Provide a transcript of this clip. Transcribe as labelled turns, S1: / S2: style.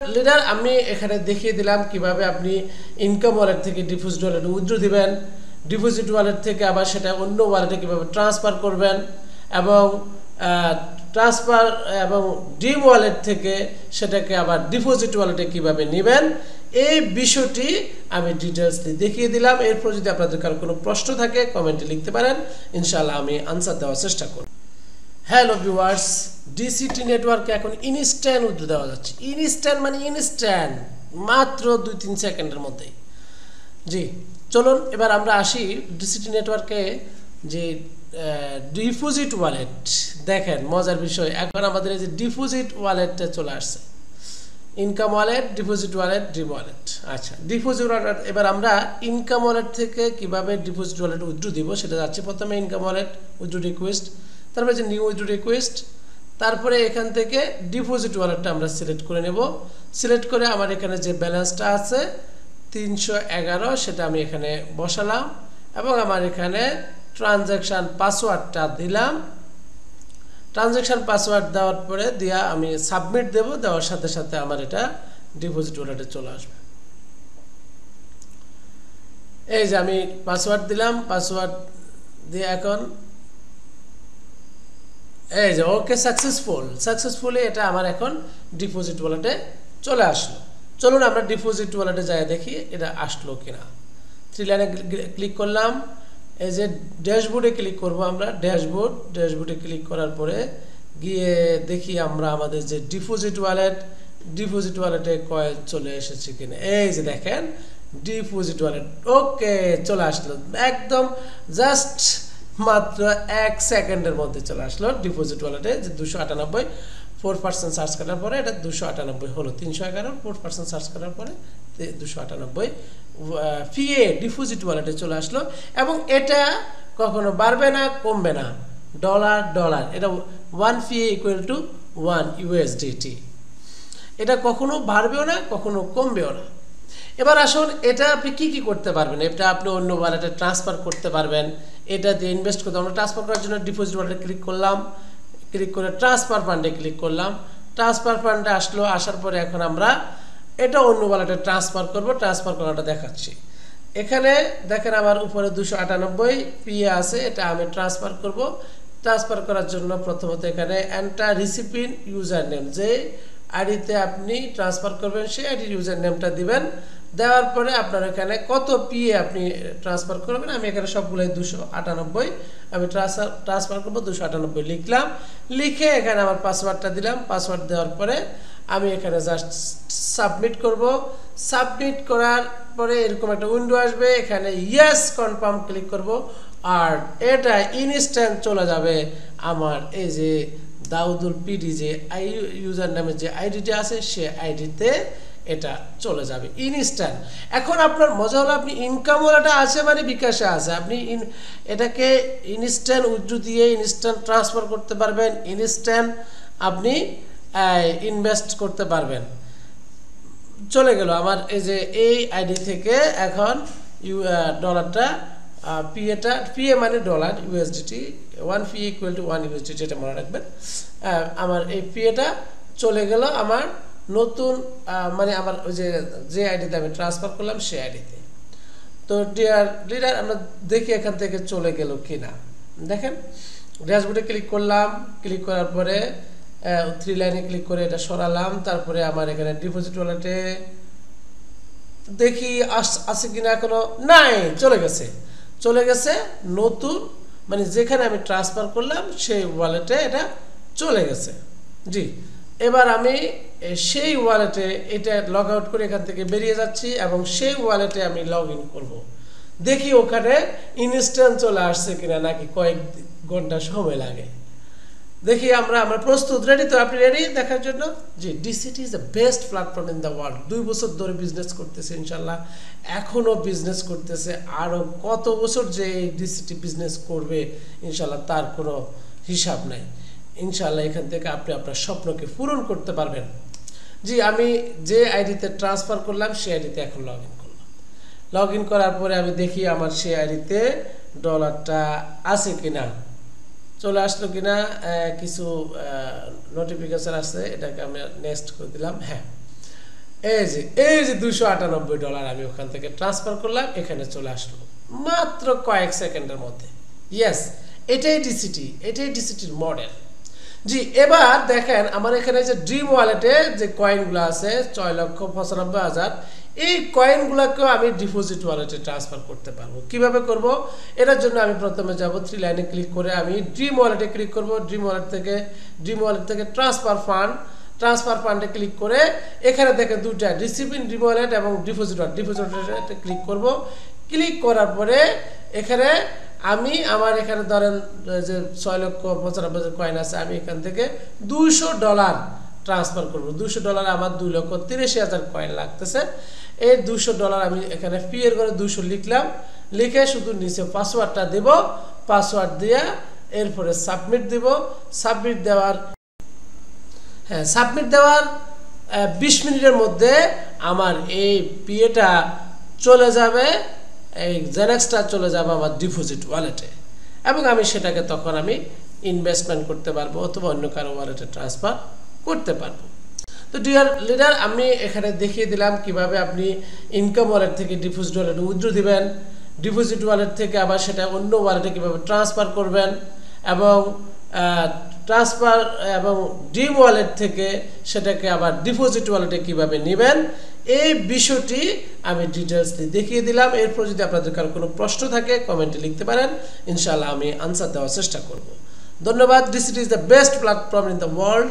S1: Leader আমি এখানে দেখিয়ে দিলাম কিভাবে আপনি ইনকাম ওয়ালেট থেকে ডিপোজিট ওয়ালেটে উইথড্র দিবেন, ডিপোজিট ওয়ালেট থেকে আবার সেটা অন্য ওয়ালেটে কিভাবে ট্রান্সফার করবেন এবং ট্রান্সফার এবং ডিম ওয়ালেট থেকে সেটাকে আবার ডিপোজিট ওয়ালেটে কিভাবে নেবেন এই বিষয়টি আমি ডিটেইলসলি দেখিয়ে দিলাম। এরপর যদি আপনাদের কারো কোনো প্রশ্ন থাকে কমেন্টে লিখতে পারেন, ইনশাআল্লাহ আমি আনসার দেওয়ার চেষ্টা করব। হ্যালো ভিউয়ার্স, ডিসিটি নেটওয়ার্কে এখন ইনস্ট্যান্ট উইথড্র দেওয়া যাচ্ছে। ইনস্ট্যান্ট মানে ইনস্ট্যান্ট, মাত্র 2-3 সেকেন্ডের মধ্যেই। জি চলুন এবার আমরা আসি ডিসিটি নেটওয়ার্কে যে ডিপোজিট ওয়ালেট। দেখেন মজার বিষয়, এখন আমাদের এই যে ডিপোজিট ওয়ালেটটা চলে আসছে, income wallet, deposit wallet, dream wallet. আচ্ছা, ডিপোজিট ওয়ালেট এবার আমরা ইনকাম ওয়ালেট থেকে কিভাবে ডিপোজিট ওয়ালেট উইথড্র দিব সেটা যাচ্ছে। প্রথমে ইনকাম ওয়ালেট উইথড্র রিকোয়েস্ট, তারপরে যে নিউ উইথড্র রিকোয়েস্ট, তারপরে এখান থেকে ডিপোজিট ওয়ালেটটা আমরা সিলেক্ট করে নেব। সিলেক্ট করে আমার এখানে যে ব্যালেন্সটা আছে 311 সেটা আমি এখানে বসালাম এবং আমার এখানে ট্রানজ্যাকশান পাসওয়ার্ডটা দিলাম। ট্রানজ্যাকশান পাসওয়ার্ড দেওয়ার পরে দিয়া আমি সাবমিট দেব, দেওয়ার সাথে সাথে আমার এটা ডিপোজিট ওয়ালেটে চলে আসবে। এই যে আমি পাসওয়ার্ড দিলাম, পাসওয়ার্ড দিয়ে এখন এই যে ওকে সাকসেসফুলি এটা আমার এখন ডিপোজিট ওয়ালেটে চলে আসলো। চলুন আমরা ডিপোজিট ওয়ালেটে যাই দেখি এটা আসলো কিনা। 3 লাইনে ক্লিক করলাম, এই যে ড্যাশবোর্ডে ক্লিক করব আমরা। ড্যাশবোর্ডে ক্লিক করার পরে গিয়ে দেখি আমরা আমাদের যে ডিপোজিট ওয়ালেটে কয়েন চলে এসেছে কিনা। এই যে দেখেন ডিপোজিট ওয়ালেট ওকে চলে আসলো, একদম জাস্ট মাত্র 1 সেকেন্ডের মধ্যে চলে আসলো ডিপোজিট ওয়ালেটে। যে 298 4% সার্চ করার পরে এটা 298 হলো। 311 4% সার্চ করার পরে 298 ফিএ ডিপোজিট ওয়ালেটে চলে আসলো। এবং এটা কখনো বাড়বে না কমবে না, ডলার এটা 1 ফিএ ইকুয়াল টু 1 ইউএসডিটি। এটা কখনো বাড়বেও না কখনো কমবেও না। এবার আসুন এটা আপনি কি করতে পারবেন। এটা আপনি অন্য ওয়ালেটে ট্রান্সফার করতে পারবেন, এটা দিয়ে ইনভেস্ট করতে। আমরা ট্রান্সফার করার জন্য ডিপোজিট ওয়ালেটে ক্লিক করলাম, ক্লিক করে ট্রান্সফার ফান্ডে ক্লিক করলাম। ট্রান্সফার ফান্ডে আসলো, আসার পরে এখন আমরা এটা অন্য ওয়ালেটে ট্রান্সফার করব। ট্রান্সফার করাটা দেখাচ্ছি। এখানে দেখেন আমার উপরে 298 পিএ আছে, এটা আমি ট্রান্সফার করব। ট্রান্সফার করার জন্য প্রথমত এখানে এন্টার রিসিপিয়েন্ট ইউজার নেম, যে আইডিতে আপনি ট্রান্সফার করবেন সেই আইডির ইউজার নেমটা দিবেন। দেওয়ার পরে আপনার এখানে কত পিএ আপনি ট্রান্সফার করবেন, আমি এখানে সবগুলোই 298 আমি ট্রান্সফার করবো। 298 লিখলাম, লিখে এখানে আমার পাসওয়ার্ডটা দিলাম। পাসওয়ার্ড দেওয়ার পরে আমি এখানে জাস্ট সাবমিট করব। সাবমিট করার পরে এরকম একটা উইন্ডো আসবে, এখানে ইয়েস কনফার্ম ক্লিক করব। আর এটা ইনস্ট্যান্ট চলে যাবে আমার এই যে দাউদুল পিডি যে ইউজার নামে যে আইডিটা আছে সে আইডিতে এটা চলে যাবে ইনস্ট্যান্ট। এখন আপনার মজা হলো আপনি ইনকাম ওয়ালেটে আছে মানে বিকাশে আছে, আপনি এটাকে ইনস্ট্যান্ট উইথড্র দিয়ে ইনস্ট্যান্ট ট্রান্সফার করতে পারবেন, ইনস্ট্যান্ট আপনি ইনভেস্ট করতে পারবেন। চলে গেল আমার এই যে এই আইডি থেকে এখন ডলারটা পিএ মানে dollar, USDT 1 fee equal to 1 USDT, এটা মনে রাখবেন। আমার এই পিএটা চলে গেল আমার নতুন মানে আমার ওই যে আইডিতে আমি ট্রান্সফার করলাম সেই আইডিতে। তো ডিয়ার লিডার আমরা দেখি এখান থেকে চলে গেল কিনা। দেখেন ড্যাশবোর্ডে ক্লিক করলাম, ক্লিক করার পরে 3 লাইনে ক্লিক করে এটা সরালাম। তারপরে আমার এখানে ডিপোজিট ওয়ালেটে দেখি আছে কিনা, এখনো নাই, চলে গেছে নতুন মানে যেখানে আমি ট্রান্সফার করলাম সেই ওয়ালেটে এটা চলে গেছে। জি এবার আমি সেই ওয়ালেটে এটা লগ আউট করে এখান থেকে বেরিয়ে যাচ্ছি এবং সেই ওয়ালেটে আমি লগ ইন করবো। দেখি ওখানে ইনস্ট্যান্ট চলে আসছে কিনা নাকি কয়েক ঘন্টা সময় লাগে। দেখি আমরা প্রস্তুত, রেডি তো? আপনি রেডি দেখার জন্য? জি, DCT is the best platform in the world. 2 বছর ধরে বিজনেস করতেছে, ইনশাল্লাহ এখনও বিজনেস করতেছে। আরও কত বছর যে এই ডিসিটি বিজনেস করবে ইনশাল্লাহ তার কোনো হিসাব নাই। ইনশাআল্লাহ এখান থেকে আপনি আপনার স্বপ্নকে পূরণ করতে পারবেন। জি আমি যে আইডিতে ট্রান্সফার করলাম সেই আইডিতে এখন লগ ইন করলাম। লগ ইন করার পরে আমি দেখি আমার সেই আইডিতে ডলারটা আছে কিনা, চলে আসলো কিনা। কিছু নোটিফিকেশন আসছে, এটাকে আমি নেক্সট করে দিলাম। হ্যাঁ এই যে $298 আমি ওখান থেকে ট্রান্সফার করলাম, এখানে চলে আসলো মাত্র কয়েক সেকেন্ডের মধ্যে। ইয়েস, এটাই ডিসিটির মডেল। জি, এবার দেখেন আমার এখানে যে ড্রিম ওয়ালেটে যে কয়েনগুলো আছে 6,95,000, এই কয়েনগুলোকেও আমি ডিপোজিট ওয়ালেটে ট্রান্সফার করতে পারবো। কিভাবে করব? এটার জন্য আমি প্রথমে যাব 3 লাইনে ক্লিক করে আমি ড্রিম ওয়ালেটে ক্লিক করব। ড্রিম ওয়ালেট থেকে ট্রান্সফার ফান্ডে ক্লিক করে এখানে দেখেন দুটা, রিসিভিং ড্রিম ওয়ালেট এবং ডিপোজিট ওয়ালেটে ক্লিক করব। ক্লিক করার পরে এখানে আমি আমার এখানে ধরেন যে 6,95,000 কয়েন আছে, আমি এখান থেকে $200 ট্রান্সফার করব। $200 আমার 2,83,000 কয়েন লাগতেছে। এই $200 আমি এখানে ফি এর করে 200 লিখলাম, লিখে শুধু নিচে পাসওয়ার্ডটা দেব, পাসওয়ার্ড দিয়ে এরপরে সাবমিট দেব। সাবমিট দেওয়ার 20 মিনিটের মধ্যে আমার এই পিএটা চলে যাবে, এই জেনেক্সটা চলে যাবে আমার ডিপোজিট ওয়ালেটে, এবং আমি সেটাকে তখন আমি ইনভেস্টমেন্ট করতে পারবো অথবা অন্য কারো ওয়ালেটে ট্রান্সফার করতে পারবো। তো ডিয়ার লিডার, আমি এখানে দেখিয়ে দিলাম কিভাবে আপনি ইনকাম ওয়ালেট থেকে ডিপোজিট ওয়ালেটে উইথড্র দিবেন, ডিপোজিট ওয়ালেট থেকে আবার সেটা অন্য ওয়ালেটে কিভাবে ট্রান্সফার করবেন, এবং ড্রিম ওয়ালেট থেকে সেটাকে আবার ডিপোজিট ওয়ালেটে কিভাবে নেবেন, এই বিষয়টি আমি ডিটেলসলি দেখিয়ে দিলাম। এরপর যদি আপনাদের কারো কোনো প্রশ্ন থাকে কমেন্টে লিখতে পারেন, ইনশাআল্লাহ আমি আনসার দেওয়ার চেষ্টা করব। ধন্যবাদ। This is the best platform in the world.